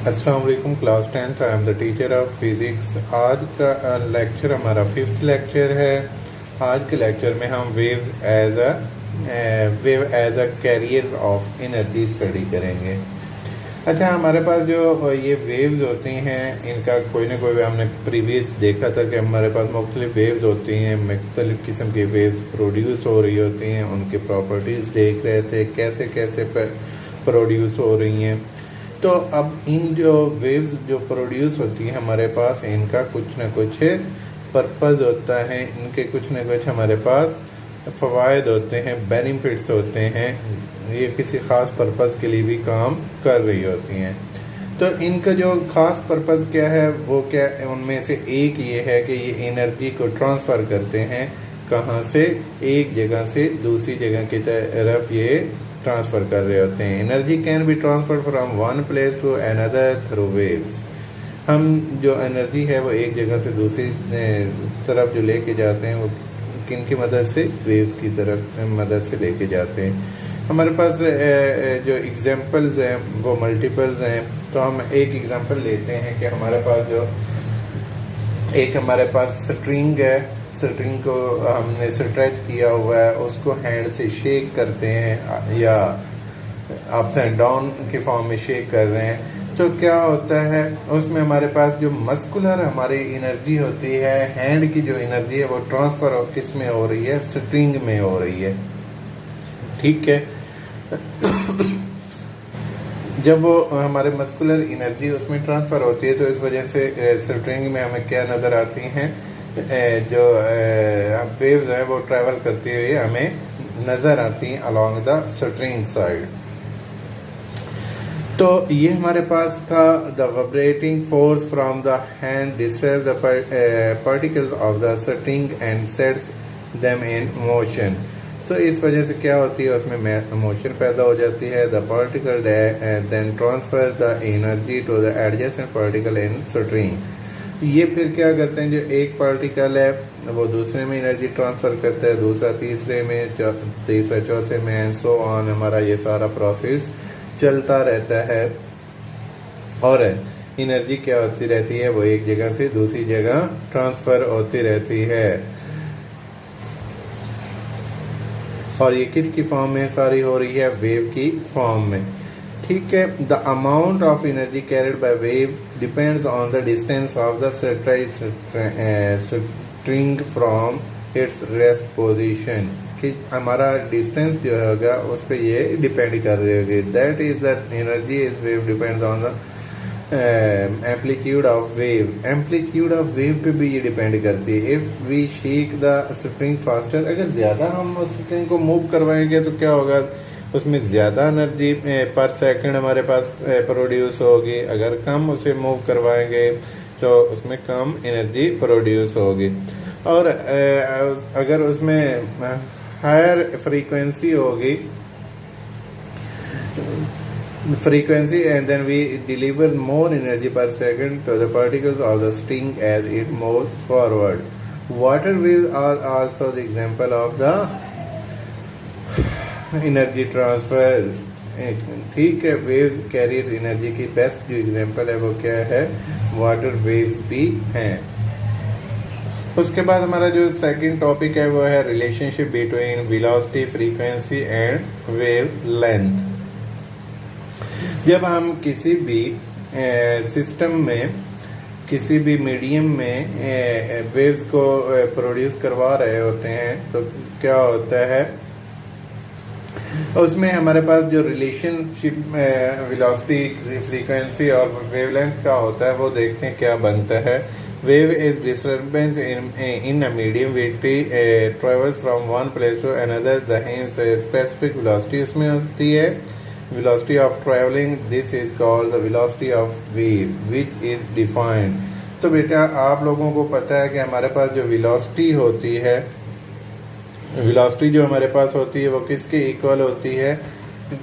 अस्सलाम वालेकुम class 10th। I am the teacher of physics. आज का लेक्चर हमारा 5th लेक्चर है। आज के लेक्चर में हम wave as a carrier of energy study करेंगे। अच्छा, हमारे पास जो ये वेव्स होती हैं इनका कोई ना कोई हमने प्रीवियस देखा था कि हमारे पास मुख्तलिफ वेव्स होती हैं, मुख्तलिफ किस्म की वेव्स प्रोड्यूस हो रही होती हैं। उनकी प्रॉपर्टीज़ देख रहे थे कैसे कैसे प्रोड्यूस हो रही हैं। तो अब इन जो वेव्स जो प्रोड्यूस होती हैं हमारे पास, इनका कुछ ना कुछ पर्पज़ होता है, इनके कुछ ना कुछ हमारे पास फ़वाइद होते हैं, बेनिफिट्स होते हैं। ये किसी ख़ास पर्पज़ के लिए भी काम कर रही होती हैं। तो इनका जो ख़ास पर्पज़ क्या है, वो क्या उनमें से एक ये है कि ये एनर्जी को ट्रांसफ़र करते हैं। कहाँ से? एक जगह से दूसरी जगह की तरफ ये ट्रांसफ़र कर रहे होते हैं। Energy can be transfer from one place to another through waves. हम जो एनर्जी है वो एक जगह से दूसरी तरफ जो लेके जाते हैं वो किन की मदद से? वेव्स की तरफ मदद से लेके जाते हैं। हमारे पास जो एग्जांपल्स हैं वो मल्टीपल्स हैं। तो हम एक एग्जांपल लेते हैं कि हमारे पास जो हमारे पास स्ट्रिंग है, स्ट्रिंग को हमने स्ट्रेच किया हुआ है, उसको हैंड से शेक करते हैं या अप्स एंड डाउन की फॉर्म में शेक कर रहे हैं। तो क्या होता है उसमें हमारे पास जो मस्कुलर हमारी एनर्जी होती है, हैंड की जो एनर्जी है वो ट्रांसफर किस में हो रही है? स्ट्रिंग में हो रही है। ठीक है। जब वो हमारे मस्कुलर एनर्जी उसमें ट्रांसफर होती है तो इस वजह से स्ट्रिंग में हमें क्या नज़र आती हैं? जो वेव्स हैं वो ट्रैवल करती हुई हमें नज़र आती हैं अलॉन्ग द स्ट्रिंग साइड। तो ये हमारे पास था the vibrating force from the hand disturb the particles of the string and sets them in motion. तो इस वजह से क्या होती है, उसमें मोशन पैदा हो जाती है। The particle then transfer the energy to the adjacent particle in string. ये फिर क्या करते हैं, जो एक पार्टिकल है वो दूसरे में एनर्जी ट्रांसफ़र करता है, दूसरा तीसरे में, तीसरा चौथे में, एंड सो ऑन। हमारा ये सारा प्रोसेस चलता रहता है और एनर्जी क्या होती रहती है, वो एक जगह से दूसरी जगह ट्रांसफ़र होती रहती है। और ये किसकी फॉर्म में सारी हो रही है? वेव की फॉर्म में। ठीक है। The amount of energy carried by wave depends on the distance of the string from its rest position. कि हमारा डिस्टेंस जो होगा उस पर ये डिपेंड कर रही होगी। That is the energy is wave depends on the amplitude of wave. Amplitude of wave पे भी ये डिपेंड करती है। If we shake the string faster, अगर ज़्यादा हम उस स्ट्रिंग को मूव करवाएंगे तो क्या होगा, उसमें ज़्यादा एनर्जी पर सेकंड हमारे पास प्रोड्यूस होगी। अगर कम उसे मूव करवाएंगे तो उसमें कम एनर्जी प्रोड्यूस होगी। और अगर उसमें हायर फ्रीक्वेंसी होगी, frequency, and then we deliver more energy per second to the particles of the string as it moves forward. Water waves are also the example of the energy transfer. ठीक है, waves career energy की best जो example है वो क्या है? Water waves भी हैं। उसके बाद हमारा जो सेकंड टॉपिक है वो है relationship between velocity, frequency and wave length. जब हम किसी भी सिस्टम में, किसी भी मीडियम में वेव्स को प्रोड्यूस करवा रहे होते हैं तो क्या होता है, उसमें हमारे पास जो रिलेशनशिप वेलोसिटी, फ्रीक्वेंसी और वेवलेंथ का होता है वो देखते हैं क्या बनता है। Wave is disturbance in a medium which travel from one place to another. The specific velocity उसमें होती है, velocity of traveling. This is called the velocity of wave which is defined. तो बेटा आप लोगों को पता है कि हमारे पास जो velocity होती है, velocity जो हमारे पास होती है वो किसके इक्वल होती है?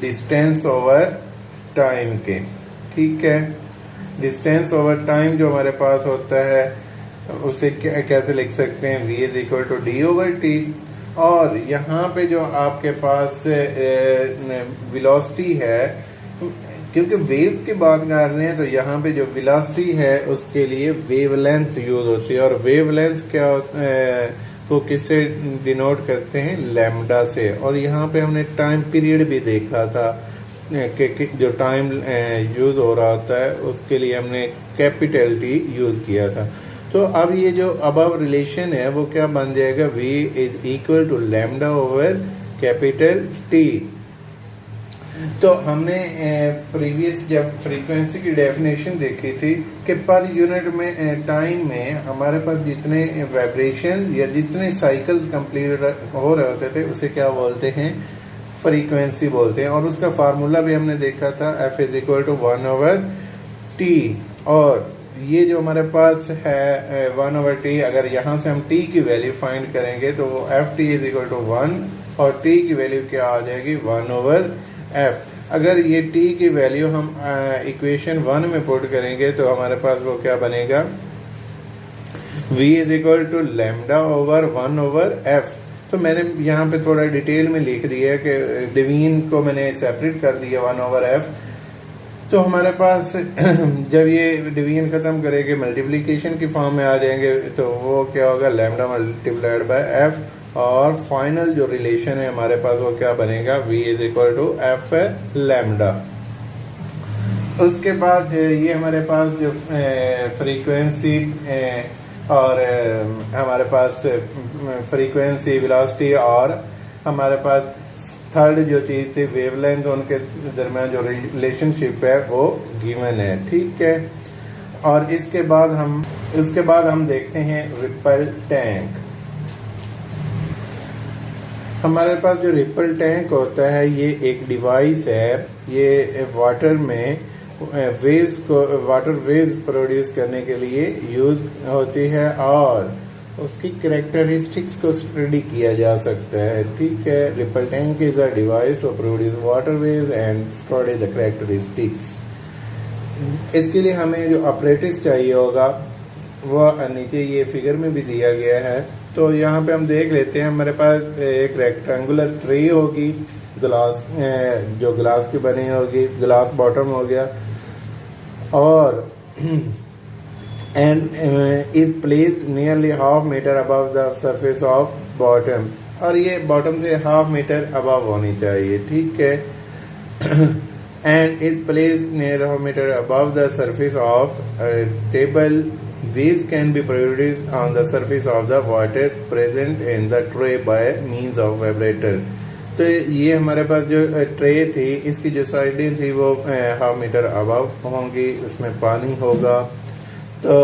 डिस्टेंस ओवर टाइम के। ठीक है। डिस्टेंस ओवर टाइम जो हमारे पास होता है उसे कैसे लिख सकते हैं? v is equal to d over t। और यहाँ पे जो आपके पास वेलोसिटी है क्योंकि वेव्स की बात कर रहे हैं तो यहाँ पे जो वेलोसिटी है उसके लिए वेवलेंथ यूज होती है, और वेवलेंथ क्या को किससे डिनोट करते हैं, लैम्डा से। और यहाँ पे हमने टाइम पीरियड भी देखा था कि जो टाइम यूज हो रहा होता है उसके लिए हमने कैपिटल टी यूज किया था। तो अब ये जो अबव रिलेशन है वो क्या बन जाएगा, v is equal to lambda over capital T. तो हमने प्रीवियस जब फ्रीक्वेंसी की डेफिनेशन देखी थी कि पर यूनिट में टाइम में हमारे पास जितने वाइब्रेशन या जितने साइकिल्स कंप्लीट हो रहे होते थे उसे क्या बोलते हैं, फ्रीक्वेंसी बोलते हैं। और उसका फार्मूला भी हमने देखा था, f is equal to 1/t। और ये जो हमारे पास है 1/t, अगर यहाँ से हम t की वैल्यू फाइंड करेंगे तो ft इज इक्वल टू 1 और t की वैल्यू क्या आ जाएगी, 1/f। अगर ये t की वैल्यू हम इक्वेशन 1 में पुट करेंगे तो हमारे पास वो क्या बनेगा, v is equal to lambda over 1/f। तो मैंने यहाँ पे थोड़ा डिटेल में लिख दिया है कि डिवीजन को मैंने सेपरेट कर दिया 1/f। तो हमारे पास जब ये डिवीजन खत्म करेंगे मल्टीप्लिकेशन की फॉर्म में आ जाएंगे तो वो क्या होगा, लैम्डा मल्टीप्लाइड बाय f। और फाइनल जो रिलेशन है हमारे पास वो क्या बनेगा, v is equal to f lambda. उसके बाद ये हमारे पास जो फ्रीक्वेंसी और हमारे पास फ्रीक्वेंसी, वेलोसिटी और हमारे पास थर्ड जो चीज थी वेवलेंथ, उनके दरमियान जो रिलेशनशिप है वो गिवन है, ठीक है। और इसके बाद हम देखते हैं रिपल टैंक। हमारे पास जो रिपल टैंक होता है ये एक डिवाइस है, ये वाटर में वाटर वेव्स प्रोड्यूस करने के लिए यूज होती है और उसकी कैरेक्टरिस्टिक्स को स्टडी किया जा सकता है, ठीक है। Ripple tank is a device to produce water waves and study the characteristics. इसके लिए हमें जो अपरेटिस चाहिए होगा वो नीचे ये फिगर में भी दिया गया है। तो यहाँ पे हम देख लेते हैं, हमारे पास एक रेक्टेंगुलर ट्रे होगी, ग्लास जो ग्लास की बनी होगी, ग्लास बॉटम हो गया, और and is placed nearly half meter above the surface of bottom। और ये बॉटम से हाफ मीटर अबव होनी चाहिए, ठीक है। and is placed near half meter above the surface of table। Waves can be produced on the surface of the water present in the tray by means of vibrator। तो ये हमारे पास जो tray थी इसकी जो साइडें थी वो हाफ मीटर अबव होंगी, उसमें पानी होगा। तो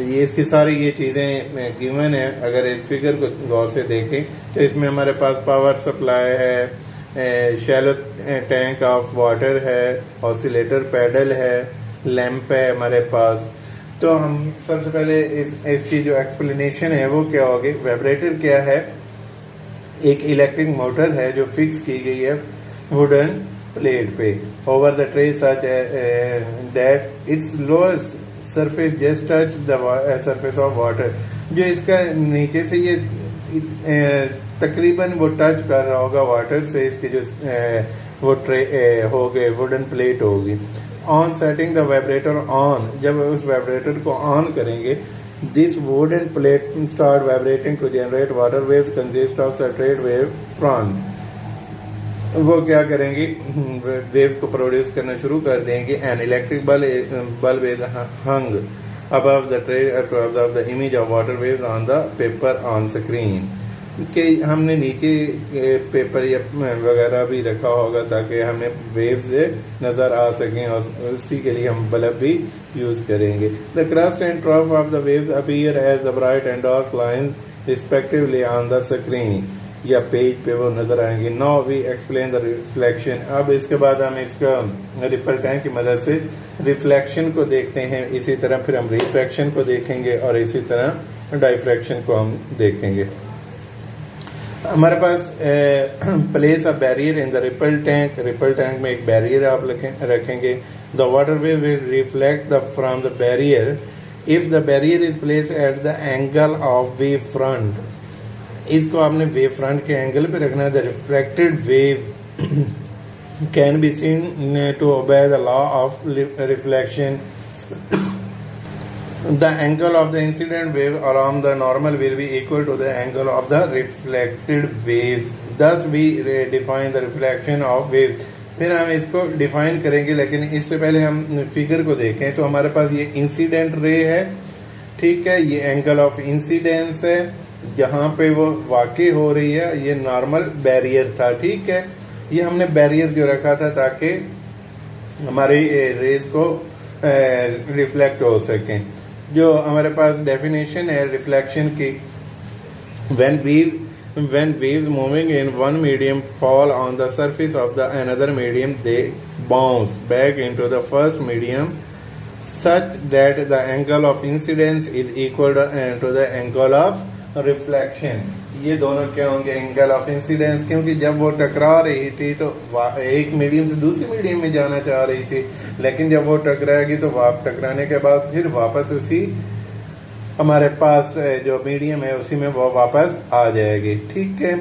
ये इसकी सारी ये चीज़ें गिवन है। अगर इस फिगर को गौर से देखें तो इसमें हमारे पास पावर सप्लाई है, शैलो टैंक ऑफ वाटर है, ऑसिलेटर पैडल है, लैंप है हमारे पास। तो हम सबसे पहले इसकी जो एक्सप्लेनेशन है वो क्या होगी। वाइब्रेटर क्या है, एक इलेक्ट्रिक मोटर है जो फिक्स की गई है वुडन प्लेट पे over the tray such that it's lower surface just touch the surface of water. जो इसका नीचे से ये तकरीबन वो टच कर रहा होगा वाटर से, इसकी जो वो ट्रे हो गए वुडन प्लेट होगी। On setting the vibrator on, जब उस वाइब्रेटर को ऑन करेंगे, this wooden plate start vibrating to generate water waves consist of separate wave front. वो क्या करेंगे, वेव्स को प्रोड्यूस करना शुरू कर देंगे। An electric bulb is hung above the tray to observe the image of water waves on the paper on screen। कि हमने नीचे पेपर या वगैरह भी रखा होगा ताकि हमें वेव्स नज़र आ सकें, और उसी के लिए हम बल्ब भी यूज़ करेंगे। The crust and trough of the waves appear as the bright and dark lines respectively on the screen, या पेज पे वो नज़र आएंगे। Now we explain the reflection. अब इसके बाद हम इसका रिपल टैंक की मदद से रिफ्लेक्शन को देखते हैं, इसी तरह फिर हम रिफ्रैक्शन को देखेंगे और इसी तरह डाइफ्रैक्शन को हम देखेंगे। हमारे पास place a barrier in the ripple tank. Ripple tank में एक बैरियर आप रखेंगे। The water wave will reflect from the barrier if the barrier is placed at the angle of wave front. इसको आपने वेव फ्रंट के angle पे रखना है। The reflected wave can be seen to obey the law of reflection. The angle of the incident wave around the normal will be equal to the angle of the reflected wave. Thus we define the reflection of wave. फिर हम इसको define करेंगे, लेकिन इससे पहले हम figure को देखें तो हमारे पास ये इंसिडेंट रे है, ठीक है, ये एंगल ऑफ इंसिडेंस है जहाँ पे वो वाकई हो रही है, ये नॉर्मल बैरियर था, ठीक है। ये हमने बैरियर जो रखा था ताकि हमारी रेज को रिफ्लेक्ट हो सकें। जो हमारे पास डेफिनेशन है रिफ्लेक्शन की, when waves moving in one medium fall on the surface of the another medium, they bounce back into the first medium such that the angle of incidence is equal to the angle of reflection. ये दोनों क्या होंगे? Angle of incidence, क्योंकि जब वो टकरा रही थी तो एक मीडियम से दूसरी मीडियम में जाना चाह रही थी, लेकिन जब वो टकराएगी तो टकराने के बाद फिर वापस उसी हमारे पास जो मीडियम है उसी में वो वापस आ जाएगी, ठीक है।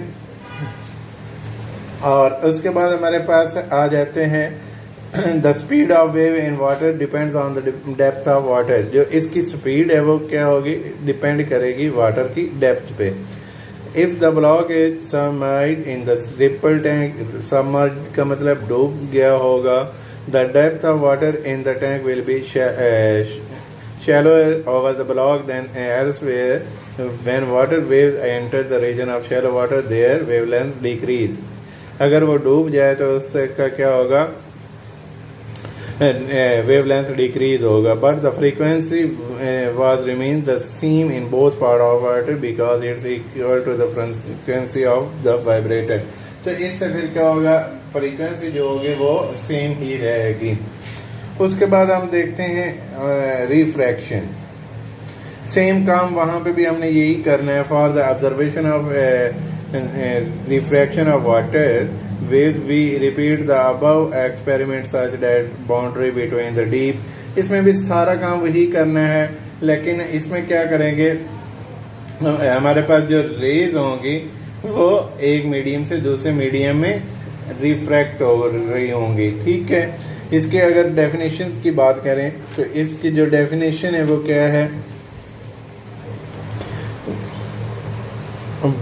और उसके बाद हमारे पास आ जाते हैं the speed of wave in water depends on the depth of water. जो इसकी स्पीड है वो क्या होगी? डिपेंड करेगी वाटर की डेप्थ पे। If the block is submerged in the ripple tank, submerged का मतलब डूब गया होगा, the depth of water in the tank will be shallower over the block than elsewhere. When water waves enter the region of shallow water, their wavelength decrease. अगर वो डूब जाए तो उससे का क्या होगा? Wavelength decrease होगा, but the frequency was remains the same in both part of water because it's equal to the frequency of the vibrator. तो इससे फिर क्या होगा? फ्रीक्वेंसी जो होगी वो सेम ही रहेगी। उसके बाद हम देखते हैं रिफ्रैक्शन। सेम काम वहाँ पे भी हमने यही करना है। For the observation of refraction of water wave we repeat the above experiment such that boundary between the deep. इसमें भी सारा काम वही करना है, लेकिन इसमें क्या करेंगे? हमारे पास जो रेज होंगी वो एक मीडियम से दूसरे मीडियम में रिफ्रैक्ट हो रही होंगी, ठीक है। इसके अगर डेफिनेशंस की बात करें तो इसकी जो डेफिनेशन है वो क्या है?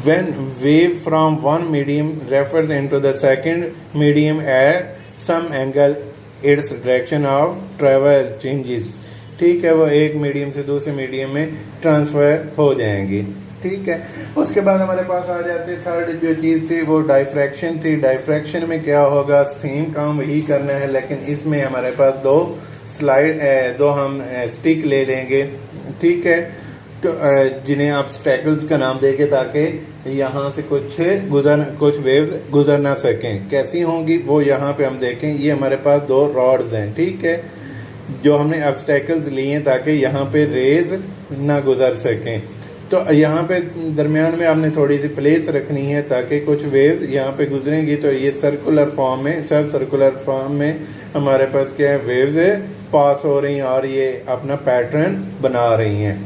When wave from one medium refers into the second medium at some angle, its direction of travel changes. ठीक है, वो एक मीडियम से दूसरे मीडियम में ट्रांसफर हो जाएंगी, ठीक है। उसके बाद हमारे पास आ जाते थर्ड जो चीज थी वो डाइफ्रैक्शन थी। डाइफ्रैक्शन में क्या होगा? सेम काम वही करना है, लेकिन इसमें हमारे पास दो हम स्टिक ले लेंगे, ठीक है, तो जिन्हें आप स्टैकल्स का नाम देंगे ताकि यहाँ से कुछ वेव्स गुजर ना सकें। कैसी होंगी वो यहाँ पे हम देखें। ये हमारे पास दो रॉड्स हैं, ठीक है, जो हमने ऑब्स्टैकल्स लिए ताकि यहाँ पे रेज ना गुजर सकें। तो यहाँ पे दरमियान में आपने थोड़ी सी प्लेस रखनी है ताकि कुछ वेव्स यहाँ पे गुजरेंगी तो ये सर्कुलर फॉर्म में, सब सर्कुलर फॉर्म में हमारे पास क्या है? वेव्स पास हो रही हैं और ये अपना पैटर्न बना रही हैं।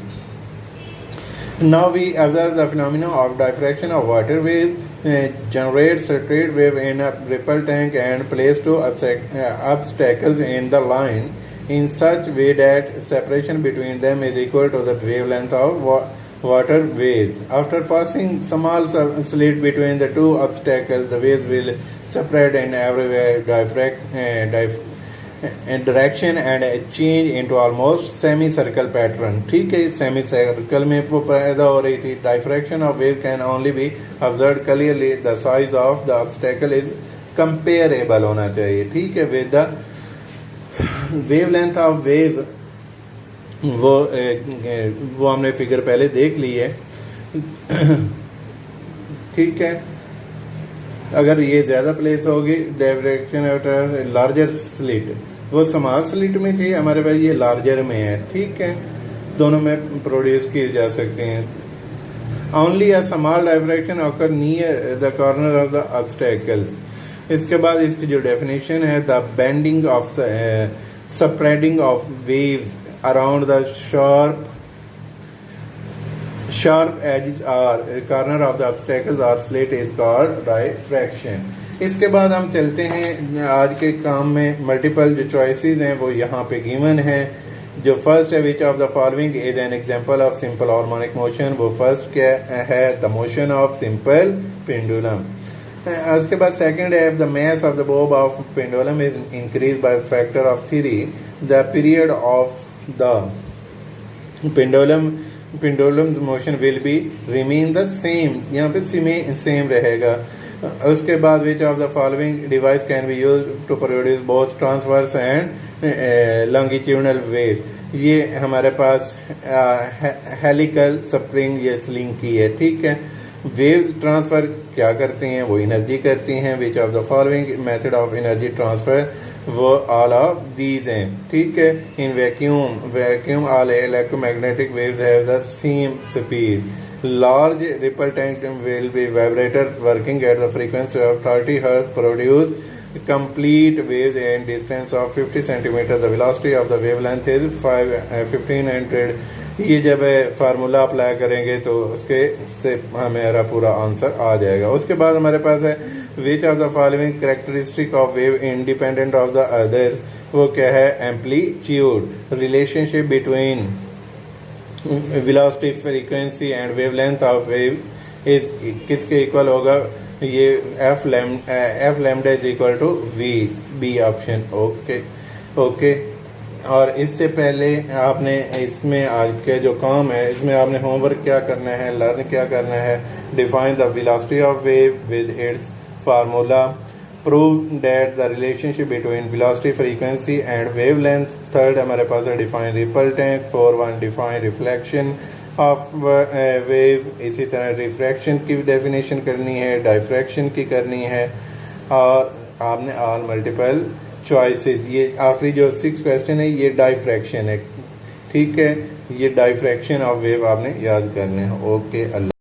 Now we observe the phenomena of diffraction of water waves generate straight wave in a ripple tank and place two obstacles in the line in such way that separation between them is equal to the wavelength of water waves. After passing small slit between the two obstacles, the waves will separate in every direction and change into almost semicircle pattern. ठीक है, semicircle में वो पैदा हो रही थी। Diffraction of wave can only be observed clearly. The size of the obstacle is comparable होना चाहिए, ठीक है, with the wavelength of wave। वो हमने फिगर पहले देख ली है, ठीक है। अगर ये ज्यादा प्लेस होगी डायरेक्शन लार्जर स्लिट, वो स्मॉल स्लिट में थी, हमारे पास ये लार्जर में है, ठीक है, दोनों में प्रोड्यूस किए जा सकते हैं। Only a small direction occur near the corner of the obstacles. इसके बाद इसकी जो डेफिनेशन है, the bending of spreading of waves around the sharp edges or corner of the obstacles or slit is called diffraction. इसके बाद हम चलते हैं आज के काम में। मल्टीपल जो चॉइसेस हैं वो यहाँ पे गिवन है। जो फर्स्ट है, which of the following is an example of simple harmonic motion, वो फर्स्ट क्या है, the motion of simple pendulum. उसके बाद सेकंड है, the mass of the bob of pendulum is increase by factor of 3, the period of the pendulum motion will be remain the same, यहाँ पे same रहेगा। उसके बाद which of the following device can be use to produce both transverse and longitudinal wave, ये हमारे पास helical spring या sling की है, ठीक है। वेव ट्रांसफर क्या करती हैं, वो एनर्जी करती हैं। विच of the following method of energy transfer, वो ऑल ऑफ दीज हैं, ठीक है। In vacuum all electromagnetic waves have the same speed, large ripple tank will be vibrator working at the frequency of 30 Hz produce complete waves in distance of 50 centimeter. The velocity of the wavelength is 1500। ये जब formula apply करेंगे तो उसके से हमारा पूरा answer आ जाएगा। उसके बाद हमारे पास है, which of the following characteristic of wave independent of the other, वो क्या है, amplitude. Relationship between velocity, frequency and wavelength of wave is किसके इक्वल होगा, ये f lambda is equal to v, b option. Okay. और इससे पहले आपने इसमें आज के जो काम है इसमें आपने होमवर्क क्या करना है, लर्न क्या करना है, define the velocity of wave with its formula, prove that the relationship between velocity, frequency and wavelength। Third हमारे पास है define ripple tank। 4.1 define reflection of wave। इसी तरह रिफ्रैक्शन की डेफिनेशन करनी है, डायफ्रैक्शन की करनी है, और आपने ऑल मल्टीपल चॉइसेस, ये आखिरी जो 6 क्वेश्चन है ये डायफ्रैक्शन है, ठीक है। ये डायफ्रैक्शन ऑफ वेव आपने याद करने हैं। ओके, अल्लाह।